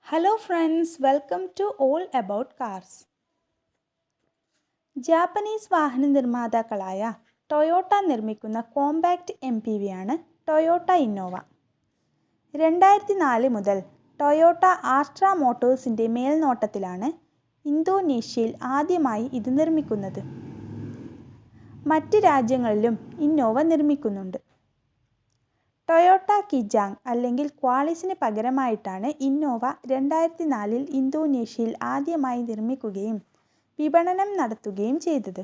Hello friends, welcome to All About Cars. Japanese വാഹന നിർമ്മാതാക്കളായ Toyota നിർമ്മിക്കുന്ന compact MPV ആണ് Toyota Innova. 2004 മുതൽ Toyota Astra മോട്ടോഴ്സിൻ്റെ മേൽനോട്ടത്തിലാണ് ഇന്തോനേഷ്യയിൽ ആദ്യമായി ഇത് നിർമ്മിക്കുന്നത്. മറ്റ് രാജ്യങ്ങളിലും ഇന്നോവ നിർമ്മിക്കുന്നുണ്ട്. ടൊയോട്ട കിജാങ് അല്ലെങ്കിൽ ക്വാളിസിന് പകരമായിട്ടാണ് ഇന്നോവ 2004 ഇന്തോനേഷ്യയിൽ ആദ്യമായി നിർമ്മിക്കുകയും വിപണനം നടത്തുകയും ചെയ്തത്.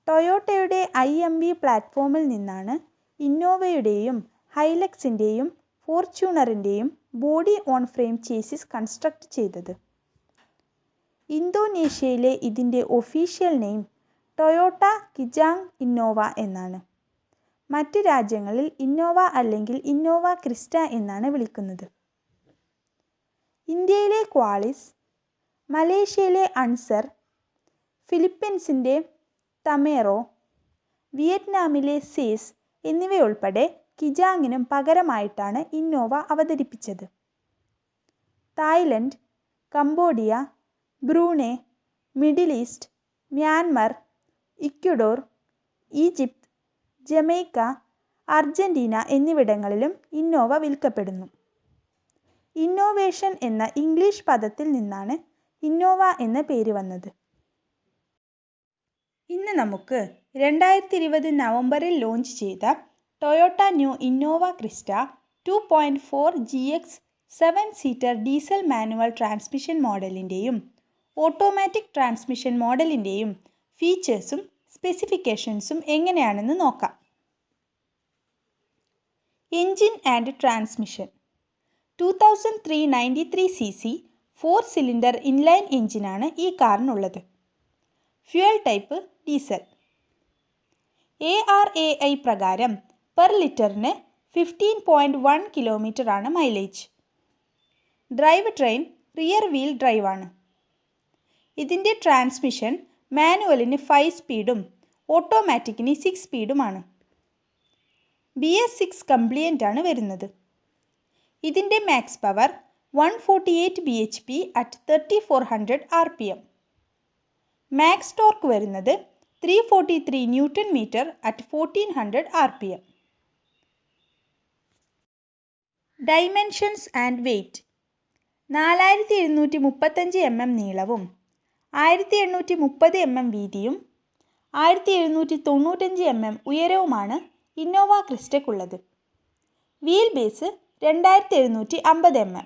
ടൊയോട്ടയുടെ IMV പ്ലാറ്റ്ഫോമിൽ നിന്നാണ് ഇന്നോവയുടെയും ഹൈലക്സിൻ്റെയും ഫോർച്യൂണറിൻ്റെയും body on frame chassis construct ചെയ്തത്. ഇന്തോനേഷ്യയിലെ ഇതിൻ്റെ official name Toyota Kijang Innova എന്നാണ്. മറ്റ് രാജ്യങ്ങളിൽ ഇന്നോവ അല്ലെങ്കിൽ ഇന്നോവ ക്രിസ്റ്റ എന്നാണ് വിളിക്കുന്നത്. ഇന്ത്യയിലെ ക്വാളിസ്, മലേഷ്യയിലെ അൻസർ, ഫിലിപ്പീൻസിൻ്റെ തമേറോ, വിയറ്റ്നാമിലെ സേസ് എന്നിവയുൾപ്പെടെ കിജാങ്ങിനും പകരമായിട്ടാണ് ഇന്നോവ അവതരിപ്പിച്ചത്. Thailand, Cambodia, Brunei, middle east, Myanmar, Ecuador, Egypt, Jamaica, Argentina എന്നിവിടങ്ങളിലും ഇന്നോവ വിൽക്കപ്പെടുന്നു. ഇന്നോവേഷൻ എന്ന ഇംഗ്ലീഷ് പദത്തിൽ നിന്നാണ് ഇന്നോവ എന്ന പേര് വന്നത്. ഇന്ന് നമുക്ക് 2020 നവംബറിൽ ലോഞ്ച് ചെയ്ത Toyota new Innova Crysta 2.4 GX seven seater diesel manual transmission മോഡലിൻ്റെയും ഓട്ടോമാറ്റിക് ട്രാൻസ്മിഷൻ മോഡലിൻ്റെയും ഫീച്ചേഴ്സും സ്പെസിഫിക്കേഷൻസും എങ്ങനെയാണെന്ന് നോക്കാം. Engine and transmission. 2393cc four cylinder inline എഞ്ചിനാണ് ഈ കാറിനുള്ളത്. Fuel type diesel. ARAI പ്രകാരം പെർ ലിറ്ററിന് 15.1 കിലോമീറ്റർ ആണ് mileage. Drive train rear wheel drive ആണ്. ഇതിൻ്റെ ട്രാൻസ്മിഷൻ മാനുവലിന് 5 സ്പീഡും ഓട്ടോമാറ്റിക്കിന് 6 സ്പീഡുമാണ്. BS6 കംപ്ലൈൻ്റ് ആണ് വരുന്നത്. ഇതിൻ്റെ max power 148 bhp at 3400 RPM. Max torque വരുന്നത് 343 newton metre at 1400 RPM. Dimensions and weight. 4735 mm നീളവും 1830 mm വീതിയും 1795 mm ഉയരവുമാണ് ഇന്നോവ ക്രിസ്റ്റയ്ക്കുള്ളത്. Wheel base 2750 mm.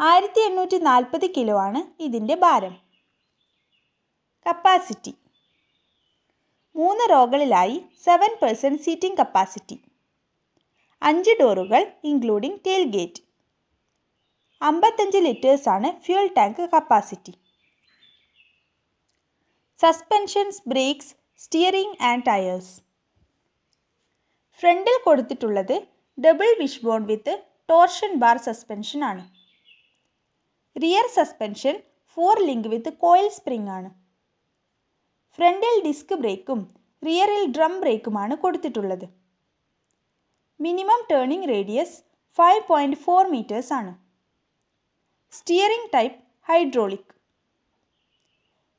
1840 കിലോ ആണ് ഇതിൻ്റെ ഭാരം. കപ്പാസിറ്റി. 3 റോകളിലായി 7% സീറ്റിംഗ് കപ്പാസിറ്റി. 5 ഡോറുകൾ ഇൻക്ലൂഡിംഗ് ടെയിൽ ഗേറ്റ്. 55 ലിറ്റേഴ്സ് ആണ് fuel tank capacity. Suspensions, brakes, steering and tyres. ഫ്രണ്ടിൽ കൊടുത്തിട്ടുള്ളത് ഡബിൾ വിഷ്ബോൺ വിത്ത് ടോർഷൻ ബാർ സസ്പെൻഷൻ ആണ്. റിയർ സസ്പെൻഷൻ 4 ലിങ്ക് വിത്ത് കോയിൽ സ്പ്രിംഗ് ആണ്. ഫ്രണ്ടിൽ ഡിസ്ക് ബ്രേക്കും റിയറിൽ ഡ്രം ബ്രേക്കുമാണ് കൊടുത്തിട്ടുള്ളത്. മിനിമം ടേണിംഗ് റേഡിയസ് 5.4 മീറ്റേഴ്സ് ആണ്. Steering type hydraulic.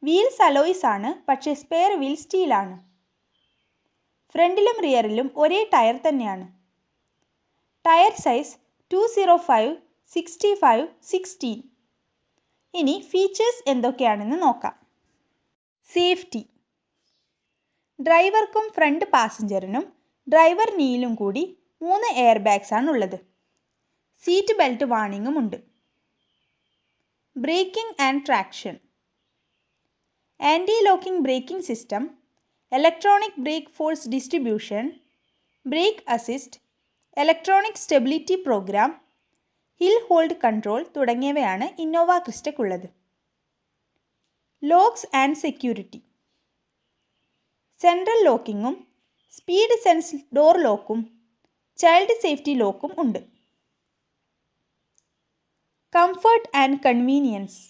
Wheels alloys ആണ്, പക്ഷേ സ്പെയർ വീൽ സ്റ്റീലാണ്. ഫ്രണ്ടിലും റിയറിലും ഒരേ ടയർ തന്നെയാണ്. Tyre size 205/65/16. ഇനി ഫീച്ചേഴ്സ് എന്തൊക്കെയാണെന്ന് നോക്കാം. സേഫ്റ്റി. ഡ്രൈവർക്കും ഫ്രണ്ട് പാസഞ്ചറിനും ഡ്രൈവർ നീയിലും കൂടി 3 എയർ ബാഗ്സ് ആണുള്ളത്. സീറ്റ് ബെൽറ്റ് വാർണിംഗും ഉണ്ട്. Braking and traction. Anti locking braking system, electronic brake force distribution, brake assist, electronic stability program, hill hold control തുടങ്ങിയവയാണ് ഇന്നോവ ക്രിസ്റ്റയ്ക്കുള്ളത്. Locks and security. സെൻട്രൽ ലോക്കിങ്ങും സ്പീഡ് സെൻസ് ഡോർ ലോക്കും child safety ലോക്കും ഉണ്ട്. Comfort and convenience.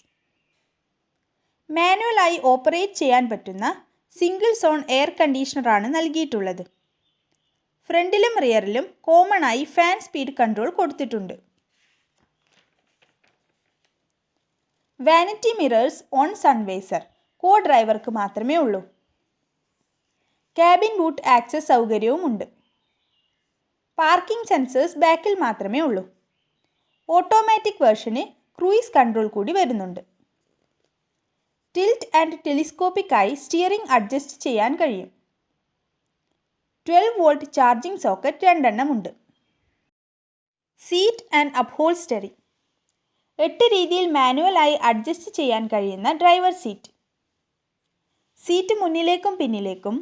മാനുവലായി operate ചെയ്യാൻ പറ്റുന്ന single zone air കണ്ടീഷണറാണ് നൽകിയിട്ടുള്ളത്. ഫ്രണ്ടിലും റിയറിലും കോമൺ ആയി ഫാൻ സ്പീഡ് കൺട്രോൾ കൊടുത്തിട്ടുണ്ട്. വാനിറ്റി മിറേഴ്സ് ഓൺ സൺവൈസർ കോ ഡ്രൈവർക്ക് മാത്രമേ ഉള്ളൂ. ക്യാബിൻ ബൂട്ട് ആക്സസ് സൗകര്യവുമുണ്ട്. പാർക്കിംഗ് സെൻസേഴ്സ് ബാക്കിൽ മാത്രമേ ഉള്ളൂ. ഓട്ടോമാറ്റിക് വേർഷന് ക്രൂയിസ് കൺട്രോൾ കൂടി വരുന്നുണ്ട്. ടിൽറ്റ് ആൻഡ് ടെലിസ്കോപ്പിക് ആയി സ്റ്റിയറിംഗ് അഡ്ജസ്റ്റ് ചെയ്യാൻ കഴിയും. 12 വോൾട്ട് ചാർജിംഗ് സോക്കറ്റ് 2 എണ്ണം ഉണ്ട്. സീറ്റ് ആൻഡ് അപ്ഹോൾസ്റ്ററി 8 രീതിയിൽ മാനുവലായി അഡ്ജസ്റ്റ് ചെയ്യാൻ കഴിയുന്ന ഡ്രൈവർ സീറ്റ്. സീറ്റ് മുന്നിലേക്കും പിന്നിലേക്കും,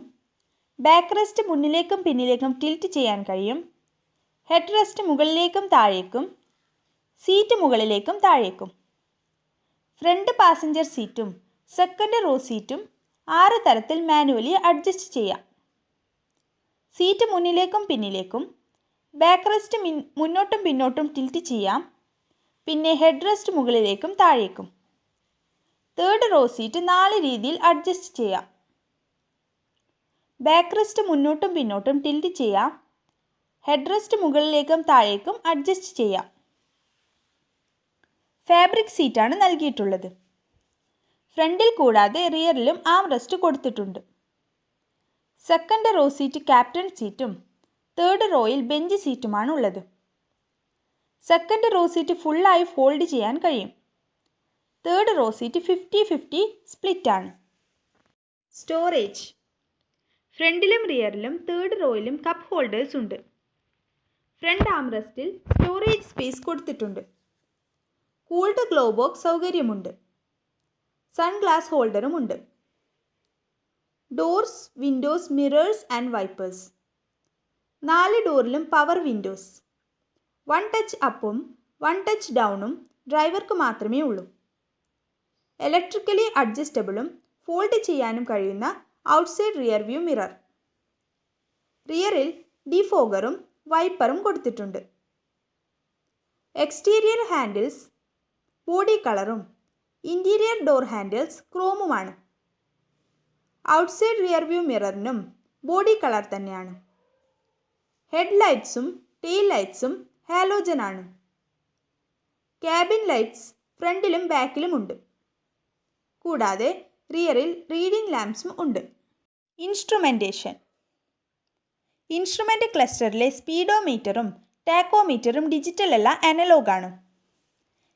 ബാക്ക് റെസ്റ്റ് മുന്നിലേക്കും പിന്നിലേക്കും ടിൽറ്റ് ചെയ്യാൻ കഴിയും. ഹെഡ് റെസ്റ്റ് മുകളിലേക്കും താഴേക്കും, സീറ്റ് മുകളിലേക്കും താഴേക്കും. ഫ്രണ്ട് പാസഞ്ചർ സീറ്റും സെക്കൻഡ് റോ സീറ്റും 6 തരത്തിൽ മാനുവലി അഡ്ജസ്റ്റ് ചെയ്യാം. സീറ്റ് മുന്നിലേക്കും പിന്നിലേക്കും, ബാക്ക് റെസ്റ്റ് മുന്നോട്ടും പിന്നോട്ടും ടിൽറ്റ് ചെയ്യാം. പിന്നെ ഹെഡ് റെസ്റ്റ് മുകളിലേക്കും താഴേക്കും. തേർഡ് റോ സീറ്റ് 4 രീതിയിൽ അഡ്ജസ്റ്റ് ചെയ്യാം. ബാക്ക് റെസ്റ്റ് മുന്നോട്ടും പിന്നോട്ടും ടിൽറ്റ് ചെയ്യാം. ഹെഡ് റെസ്റ്റ് മുകളിലേക്കും താഴേക്കും അഡ്ജസ്റ്റ് ചെയ്യാം. ഫാബ്രിക് സീറ്റാണ് നൽകിയിട്ടുള്ളത്. ഫ്രണ്ടിൽ കൂടാതെ റിയറിലും ആം റെസ്റ്റ് കൊടുത്തിട്ടുണ്ട്. സെക്കൻഡ് റോ സീറ്റ് ക്യാപ്റ്റൻ സീറ്റും തേർഡ് റോയിൽ ബെഞ്ച് സീറ്റുമാണ് ഉള്ളത്. സെക്കൻഡ് റോ സീറ്റ് ഫുള്ളായി ഫോൾഡ് ചെയ്യാൻ കഴിയും. തേർഡ് റോ സീറ്റ് 50-50 സ്പ്ലിറ്റ് ആണ്. സ്റ്റോറേജ് ഫ്രണ്ടിലും റിയറിലും തേർഡ് റോയിലും കപ്പ് ഹോൾഡേഴ്സ് ഉണ്ട്. ഫ്രണ്ട് ആംറെസ്റ്റിൽ സ്റ്റോറേജ് സ്പേസ് കൊടുത്തിട്ടുണ്ട്. കൂൾഡ് ഗ്ലോ ബോക്സ് സൗകര്യമുണ്ട്. സൺഗ്ലാസ് ഹോൾഡറും ഉണ്ട്. Doors, windows, mirrors and wipers 4 ഡോറിലും പവർ വിൻഡോസ്. 1 ടച്ച് അപ്പും 1 ടച്ച് ഡൗണും ഡ്രൈവർക്ക് മാത്രമേ ഉള്ളൂ. ഇലക്ട്രിക്കലി അഡ്ജസ്റ്റബിളും ഫോൾഡ് ചെയ്യാനും കഴിയുന്ന ഔട്ട്സൈഡ് റിയർ വ്യൂ മിറർ. റിയറിൽ ഡിഫോഗറും വൈപ്പറും കൊടുത്തിട്ടുണ്ട്. എക്സ്റ്റീരിയർ ഹാൻഡിൽസ് ബോഡി കളറും ഇന്റീരിയർ ഡോർ ഹാൻഡിൽസ് ക്രോമുമാണ്. ഔട്ട്സൈഡ് റിയർ വ്യൂ മിററിനും ബോഡി കളർ തന്നെയാണ്. ഹെഡ് ലൈറ്റ്സും ടെയിൽ ലൈറ്റ്സും ഹാലോജൻ ആണ്. ക്യാബിൻ ലൈറ്റ്സ് ഫ്രണ്ടിലും ബാക്കിലും ഉണ്ട്. കൂടാതെ റിയറിൽ റീഡിംഗ് ലാംപ്സും ഉണ്ട്. ഇൻസ്ട്രുമെന്റേഷൻ ഇൻസ്ട്രുമെന്റ് ക്ലസ്റ്ററിലെ സ്പീഡോമീറ്ററും ടാക്കോമീറ്ററും ഡിജിറ്റൽ അല്ല, അനലോഗ് ആണ്.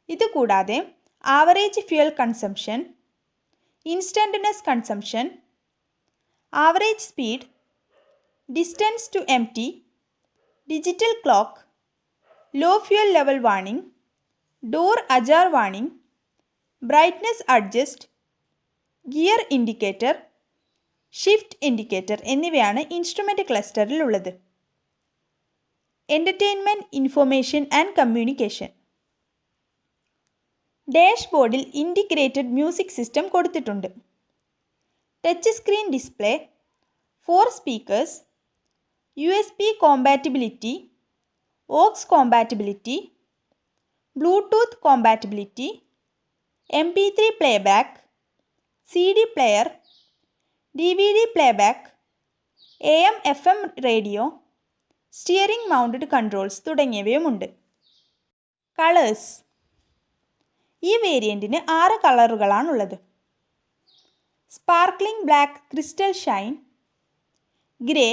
ഇതുകൂടാതെ average fuel consumption, instantaneous consumption, average speed, distance to empty, digital clock, low fuel level warning, door അജാർ warning, brightness adjust, gear indicator, shift indicator എന്നിവയാണ് ഇൻസ്ട്രുമെന്റ് ക്ലസ്റ്ററിൽ ഉള്ളത്. എന്റർടൈൻമെന്റ്, ഇൻഫർമേഷൻ ആൻഡ് കമ്മ്യൂണിക്കേഷൻ ഡാഷ്ബോർഡിൽ integrated music system കൊടുത്തിട്ടുണ്ട്. Touch screen display, 4 speakers, USB compatibility, aux compatibility, bluetooth compatibility, MP3 playback, CD player, DVD playback, AM/FM radio, steering mounted controls തുടങ്ങിയവയുമുണ്ട്. Colours ഈ വേരിയന്റിന് 6 കളറുകളാണുള്ളത്. Sparkling black crystal shine, grey,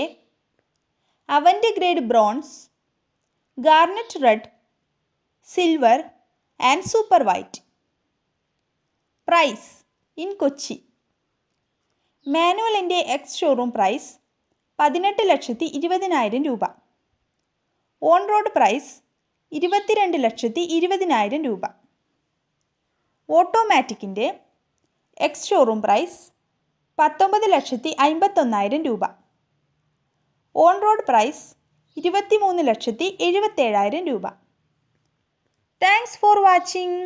avant grade bronze, garnet red, silver and super white. Price in Kochi. മാനുവലിൻ്റെ ex showroom price 18,20,000 രൂപ. On road price 22,20,000 രൂപ. ഓട്ടോമാറ്റിക്കിൻ്റെ X showroom price 19,51,000 രൂപ. On road price 23,77,000 രൂപ. Thanks for watching.